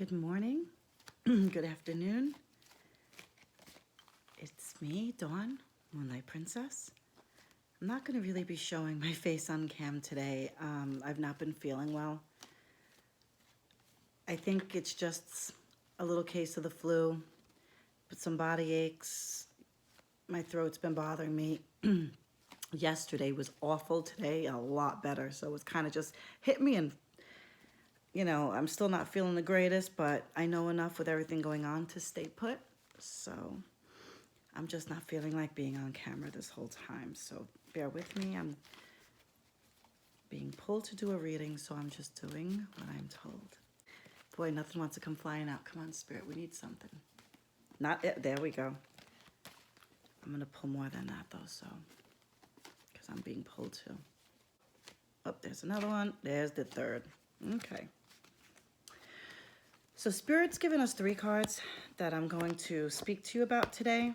Good morning, good afternoon. It's me, Dawn, Moonlight Princess. I'm not going to really be showing my face on cam today. I've not been feeling well. I think it's just a little case of the flu, but some body aches. My throat's been bothering me. Yesterday was awful. Today, a lot better. So it's kind of just hit me and I'm still not feeling the greatest, but I know enough with everything going on to stay put. So I'm just not feeling like being on camera this whole time. So bear with me. I'm being pulled to do a reading, so I'm just doing what I'm told. Boy, nothing wants to come flying out. Come on, Spirit, we need something. Not it. There we go. I'm going to pull more than that, though, so, because I'm being pulled to. Oh, there's another one. There's the third. Okay. So Spirit's given us 3 cards that I'm going to speak to you about today.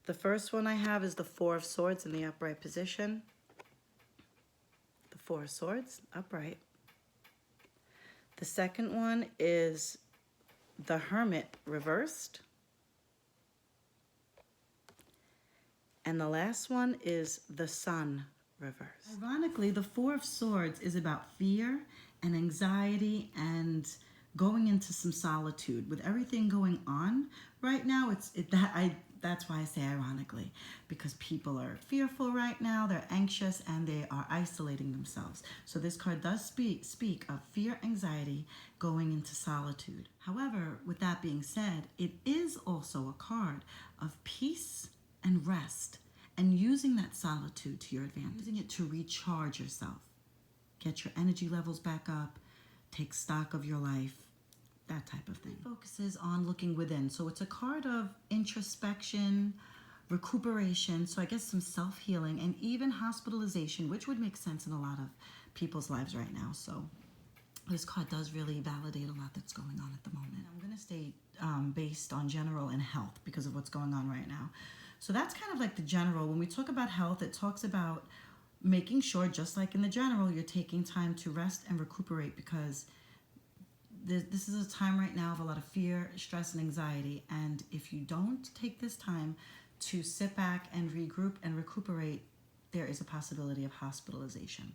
The first one I have is the 4 of Swords in the upright position. The 4 of Swords, upright. The second one is the Hermit reversed. And the last one is the Sun reversed. Ironically, the 4 of Swords is about fear and anxiety and going into some solitude. With everything going on right now, that's why I say ironically, because people are fearful right now, they're anxious, and they are isolating themselves. So this card does speak of fear, anxiety, going into solitude. However, with that being said, it is also a card of peace and rest, and using that solitude to your advantage, using it to recharge yourself, get your energy levels back up, take stock of your life, that type of thing. It focuses on looking within. So it's a card of introspection, recuperation, so I guess some self-healing, and even hospitalization, which would make sense in a lot of people's lives right now. So this card does really validate a lot that's going on at the moment. I'm going to stay based on general and health because of what's going on right now. So that's kind of like the general. When we talk about health, it talks about making sure, just like in the general, you're taking time to rest and recuperate, because this is a time right now of a lot of fear, stress, and anxiety. And if you don't take this time to sit back and regroup and recuperate, there is a possibility of hospitalization.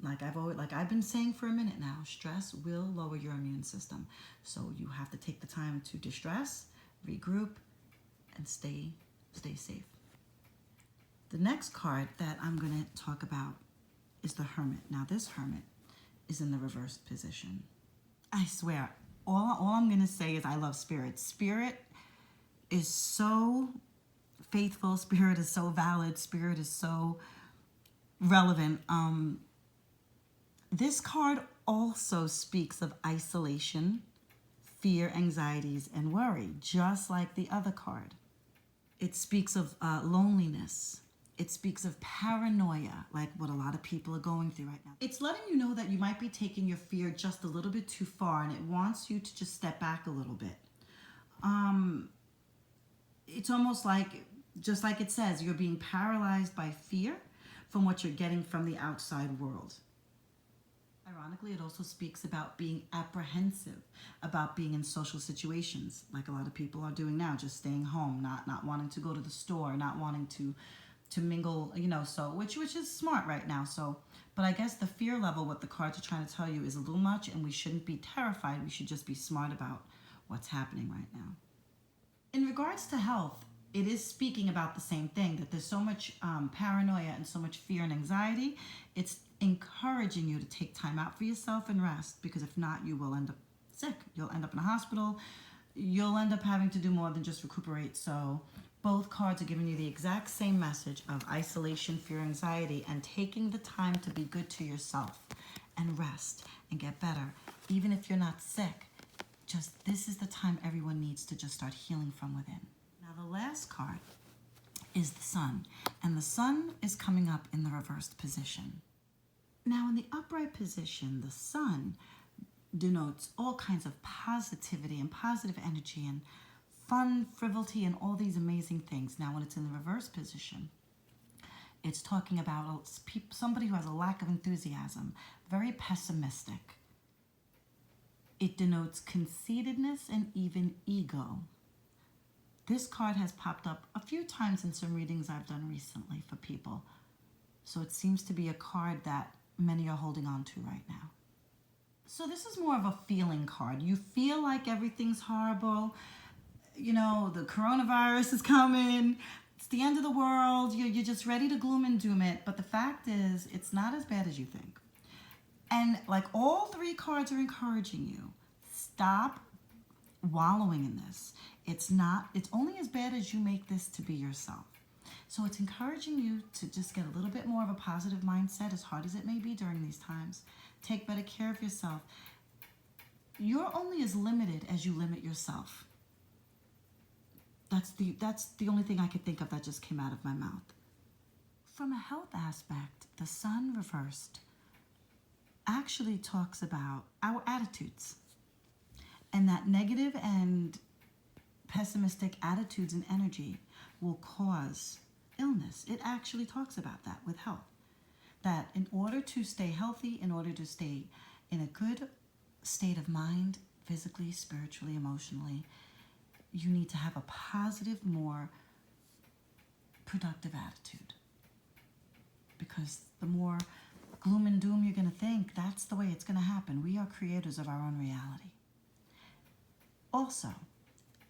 Like I've been saying for a minute now, stress will lower your immune system. So you have to take the time to distress, regroup, and stay safe. The next card that I'm going to talk about is the Hermit. Now this Hermit is in the reversed position. I swear, all I'm going to say is I love Spirit. Spirit is so faithful. Spirit is so valid. Spirit is so relevant. This card also speaks of isolation, fear, anxieties, and worry, just like the other card. It speaks of loneliness. It speaks of paranoia, like what a lot of people are going through right now. It's letting you know that you might be taking your fear just a little bit too far, and it wants you to just step back a little bit. It's almost like, just like it says, you're being paralyzed by fear from what you're getting from the outside world. Ironically, it also speaks about being apprehensive, about being in social situations, like a lot of people are doing now, just staying home, not wanting to go to the store, not wanting to mingle, so which is smart right now. So, but I guess the fear level, what the cards are trying to tell you, is a little much, and we shouldn't be terrified. We should just be smart about what's happening right now. In regards to health, it is speaking about the same thing, that there's so much paranoia and so much fear and anxiety. It's encouraging you to take time out for yourself and rest, because if not, you will end up sick. You'll end up in a hospital. You'll end up having to do more than just recuperate. So both cards are giving you the exact same message of isolation, fear, anxiety, and taking the time to be good to yourself and rest and get better. Even if you're not sick, just this is the time everyone needs to just start healing from within. Now the last card is the Sun, and the Sun is coming up in the reversed position. Now in the upright position, the Sun denotes all kinds of positivity and positive energy and fun, frivolity, and all these amazing things. Now when it's in the reverse position, it's talking about somebody who has a lack of enthusiasm, very pessimistic. It denotes conceitedness and even ego. This card has popped up a few times in some readings I've done recently for people. So it seems to be a card that many are holding on to right now. So this is more of a feeling card. You feel like everything's horrible. You know, the coronavirus is coming. It's the end of the world. You're just ready to gloom and doom it. But the fact is, it's not as bad as you think. And like all three cards are encouraging you, stop wallowing in this. It's only as bad as you make this to be yourself. So it's encouraging you to just get a little bit more of a positive mindset, as hard as it may be during these times. Take better care of yourself. You're only as limited as you limit yourself. That's the only thing I could think of that just came out of my mouth. From a health aspect, the Sun reversed actually talks about our attitudes, and that negative and pessimistic attitudes and energy will cause illness. It actually talks about that with health, that in order to stay healthy, in order to stay in a good state of mind, physically, spiritually, emotionally, you need to have a positive, more productive attitude. Because the more gloom and doom you're going to think, that's the way it's going to happen. We are creators of our own reality. Also,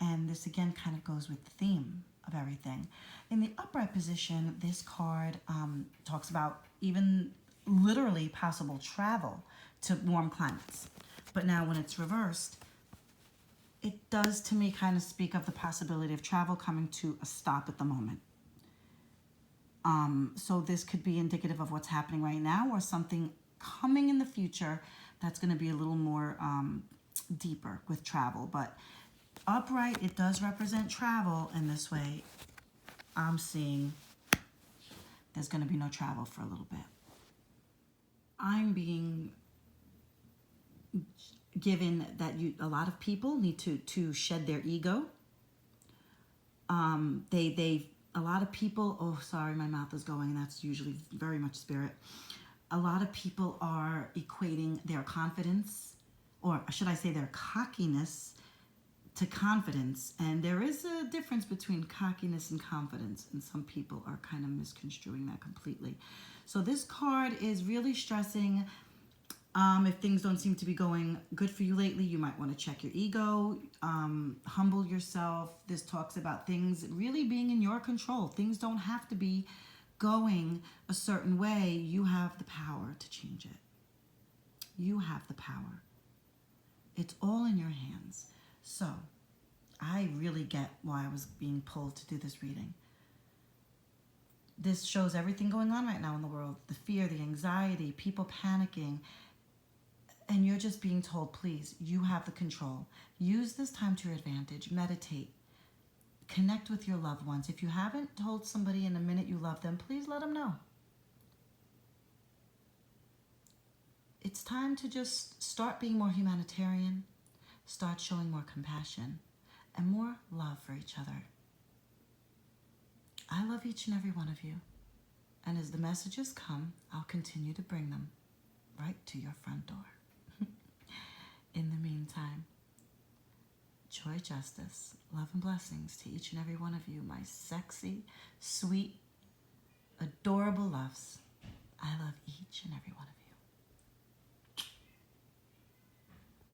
and this again kind of goes with the theme of everything, in the upright position, this card talks about even literally possible travel to warm climates. But now when it's reversed, it does to me kind of speak of the possibility of travel coming to a stop at the moment. So this could be indicative of what's happening right now, or something coming in the future that's going to be a little more deeper with travel. But upright, it does represent travel, and this way I'm seeing there's going to be no travel for a little bit. I'm being given that a lot of people need to shed their ego. A lot of people, oh, sorry, my mouth is going, and that's usually very much spirit. A lot of people are equating their confidence, or should I say their cockiness, to confidence. And there is a difference between cockiness and confidence, and some people are kind of misconstruing that completely. So this card is really stressing, if things don't seem to be going good for you lately, you might want to check your ego, humble yourself. This talks about things really being in your control. Things don't have to be going a certain way. You have the power to change it. You have the power. It's all in your hands. So I really get why I was being pulled to do this reading. This shows everything going on right now in the world. The fear, the anxiety, people panicking. And you're just being told, please, you have the control. Use this time to your advantage. Meditate. Connect with your loved ones. If you haven't told somebody in a minute you love them, please let them know. It's time to just start being more humanitarian, start showing more compassion, and more love for each other. I love each and every one of you. And as the messages come, I'll continue to bring them right to your front door. In the meantime, joy, justice, love, and blessings to each and every one of you, my sexy, sweet, adorable loves. I love each and every one of you.